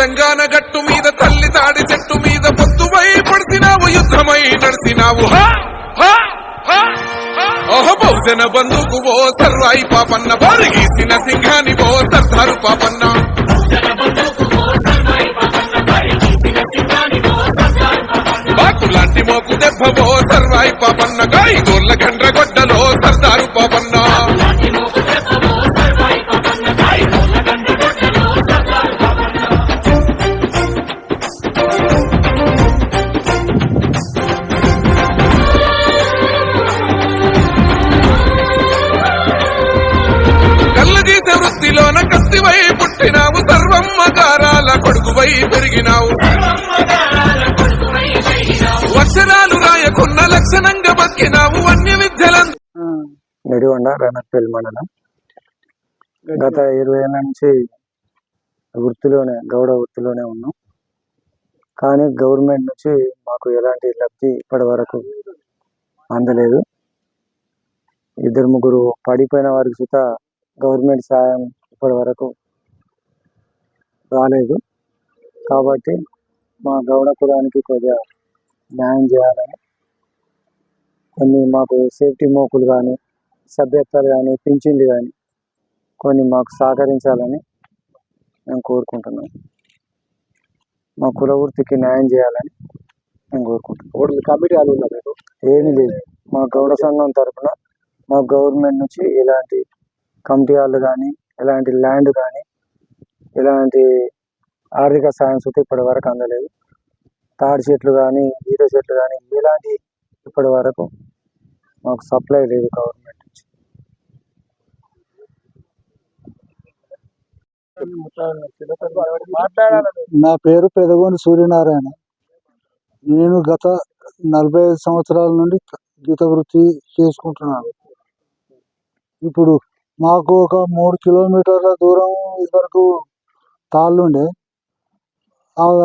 తెలంగాణ గట్టు మీద తల్లి తాడి చెట్టు మీద పొద్దువై పడిసినావు యుద్ధమై నడిసినావు బహుజన బంధుకు ఓ సర్వాయి పాపన్న బారిగీసిన సింహాని ఓ సర్దారు పాపన్న బాకులాంటి మోకు దెబ్బవో సర్వాయి పాపన్న గాయగోళ్ళ గండ్రగొడ్డలో సర్దారు పాపన్న కళ్ళగీసే వృత్తిలోన కత్తివై పుట్టినావు సర్వమ్మ కారాల కొడుకువై పెరిగినావు అక్షరాలు రాయకున్న లక్షణంగా బతికినావు అన్య విద్యలను. నిడిగొండ రణపల్లి మండలం. గత 20 ఏళ్ళ నుంచి గౌడ వృత్తిలోనే ఉన్నాం. కానీ గవర్నమెంట్ నుంచి మాకు ఎలాంటి లబ్ధి ఇప్పటి వరకు అందలేదు. 2-3 పడిపోయిన వారికి సుత గవర్నమెంట్ సాయం ఇప్పటి వరకు రాలేదు. కాబట్టి మా గౌడ కులానికి కొద్దిగా న్యాయం చేయాలని, కొన్ని మాకు సేఫ్టీ మోకులు కానీ, సభ్యత్వాలు కానీ, పింఛన్లు కానీ కొన్ని మాకు సహకరించాలని మేము కోరుకుంటున్నాం. మా కుల వృత్తికి న్యాయం చేయాలని మేము కోరుకుంటున్నాం. కమిటీ అది ఉన్నారు ఏమీ లేదు. మా గౌడ సంఘం తరఫున మా గవర్నమెంట్ నుంచి ఎలాంటి కమిటీ వాళ్ళు కానీ, ఎలాంటి ల్యాండ్ కానీ, ఎలాంటి ఆర్థిక సాయం సుత ఇప్పటి వరకు అందలేదు. తాడి చెట్లు కానీ, ఈత చెట్లు కానీ ఎలాంటి ఇప్పటి వరకు మాకు సప్లై లేదు గవర్నమెంట్ నుంచి. నా పేరు పెదగోని సూర్యనారాయణ. నేను గత 45 సంవత్సరాల నుండి గీత వృత్తి చేసుకుంటున్నాను. ఇప్పుడు మాకు ఒక 3 కిలోమీటర్ల దూరం ఇదివరకు తాళ్ళుండే,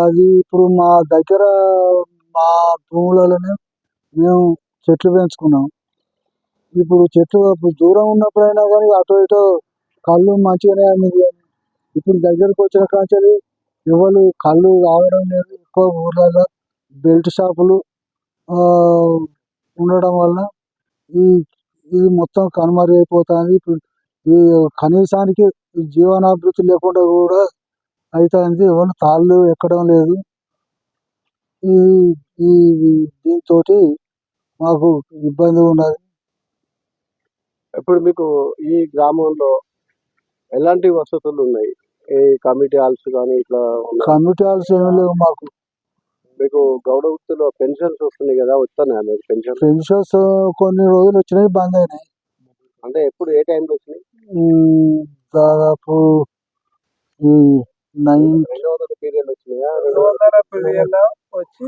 అది ఇప్పుడు మా దగ్గర మా భూములలోనే మేము చెట్లు పెంచుకున్నాం. ఇప్పుడు చెట్లు దూరం ఉన్నప్పుడైనా కానీ అటు ఇటు కళ్ళు మంచిగానే అమ్మింది. కానీ ఇప్పుడు దగ్గరకు వచ్చిన కాంచెలు ఎవరు కళ్ళు రావడం లేదు. ఎక్కువ ఊర్లలో బెల్ట్ షాపులు ఉండడం వల్ల ఇది మొత్తం కనుమరుగైపోతుంది. ఇప్పుడు ఈ కనీసానికి జీవనాభివృద్ధి లేకుండా కూడా అవుతుంది. ఎవరు తాళ్ళు ఎక్కడం లేదు. ఈ దీంతో మాకు ఇబ్బంది ఉన్నది. ఇప్పుడు మీకు ఈ గ్రామంలో ఎలాంటి వసతులు ఉన్నాయి? ఈ కమిటీ హాల్స్ కానీ ఇట్లా కమిటీ హాల్స్ ఏమి లేవు మాకు. మీకు గౌడ వృత్తిలో పెన్షన్స్ వస్తున్నాయి కదా, వస్తున్నాయి పెన్షన్స్ కొన్ని రోజులు వచ్చినాయి, బంద్ అయినాయి. అంటే ఎప్పుడు ఏ టైంలో వచ్చినాయి? దాదాపు 200 పీరియడ్ వచ్చినాయా? 200 పీరియడ్ వచ్చి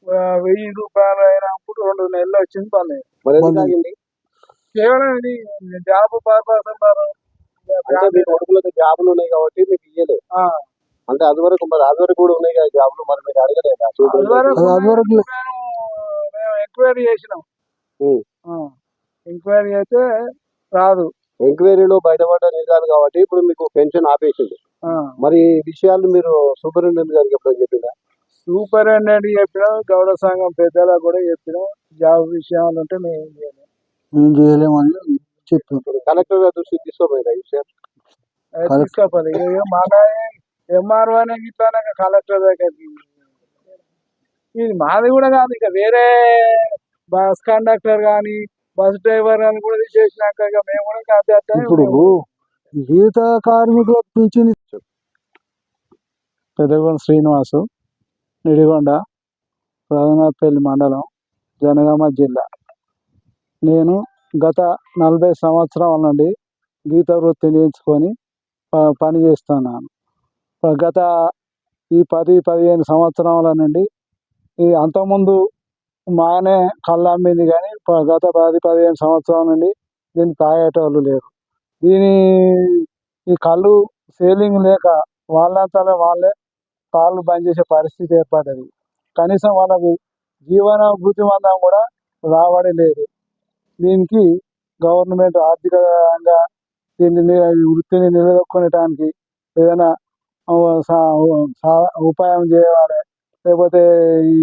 1000 రూపాయలు అయినప్పుడు 2 నెలలు వచ్చింది, బంద్ అయింది. మరి ఎందుకు ఆగింది? కేవలం ఇది జాబ్ పర్పస్ అంటారు. జాబులు ఉన్నాయి కాబట్టి మీకు ఇయ్యలేదు. అంటే అది వరకు కూడా ఉన్నాయి కదా జాబులు, మరి మీరు అడగలేదా? మేము ఎంక్వైరీ చేసినాం. ఎంక్వైరీ అయితే రాదు. ఎంక్వైరీలో బయటపడ్డ నిజాలు కాబట్టి ఇప్పుడు మీకు పెన్షన్ ఆపేసింది. మరి ఈ విషయాలు మీరు సూపరింటెండెంట్ గారికి ఎప్పుడో చెప్పిందా? సూపరింటెండెంట్ చెప్పినాం, గౌడ సంఘం పెద్దలకు కూడా చెప్పినాం. జాబ్ విషయాలు ఉంటే మేము చేయలేమని చెప్పాం. కలెక్టర్ గారి దృష్టికి తీసుకోపోయిందా ఈ విషయం? తీసుకోపోయి మన ఎంఆర్ఓ అనే ఇట్లానే కలెక్టర్ దగ్గరికి. ఇది మాది కూడా కాదు, ఇక వేరే బస్ కండక్టర్ కానీ బస్ డ్రైవర్ అని కూడా తీసేసినాక ఇక మేము కూడా ఇప్పుడు గీత కార్మికుల పింఛన్. పెదగొండ శ్రీనివాసు, నిడిగొండ, రఘునాథపల్లి మండలం, జనగామ జిల్లా. నేను గత 40 సంవత్సరాల నుండి గీత వృత్తిని ఎంచుకొని పని చేస్తున్నాను. గత ఈ 10-15 సంవత్సరాల నుండి అంతకుముందు మానే కళ్ళు అమ్మింది, కానీ గత 10-15 సంవత్సరాల నుండి దీన్ని తాగేటోళ్ళు లేరు. ఈ కళ్ళు సేలింగ్ లేక వాళ్ళంతా వాళ్ళే తాళ్ళు బంద్ చేసే పరిస్థితి ఏర్పడ్డది. కనీసం వాళ్ళకు జీవన బుద్ధిమందం కూడా రాబడి లేదు. దీనికి గవర్నమెంట్ ఆర్థికంగా దీన్ని వృత్తిని నిలదొక్కునేటానికి ఏదైనా ఉపాయం చేయాలి. లేకపోతే ఈ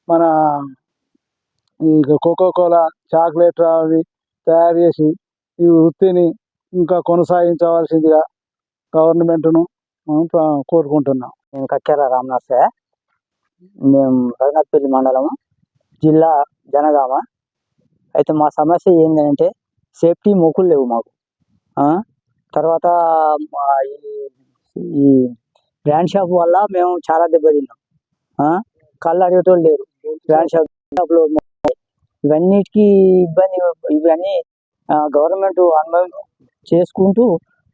మన ఈ కోకో కోలా చాక్లెట్ అవి తయారు చేసి ఈ వృత్తిని ఇంకా కొనసాగించవలసిందిగా గవర్నమెంట్ను మనం కోరుకుంటున్నాం. నేను కక్కెర రామనర్సే, మేము రఘునాథపల్లి మండలం, జిల్లా జనగామ. అయితే మా సమస్య ఏంటంటే సేఫ్టీ మొక్కులు లేవు మాకు. తర్వాత మా ఈ బ్రాండ్ షాప్ వల్ల మేము చాలా దెబ్బతిన్నాం. కళ్ళు అడిగేటోళ్ళు లేరు బ్రాండ్ షాప్లో. ఇవన్నిటికీ ఇబ్బంది. ఇవన్నీ గవర్నమెంట్ అనుభవం చేసుకుంటూ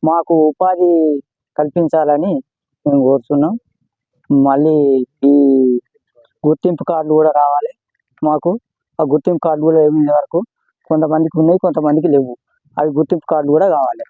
మాకు ఉపాధి కల్పించాలని మేము కోరుతున్నాం. మళ్ళీ ఈ గుర్తింపు కార్డులు కూడా రావాలి మాకు. ఆ గుర్తింపు కార్డు కూడా ఏమి వరకు కొంతమందికి ఉన్నాయి, కొంతమందికి లేవు. అవి గుర్తింపు కార్డులు కూడా కావాలి.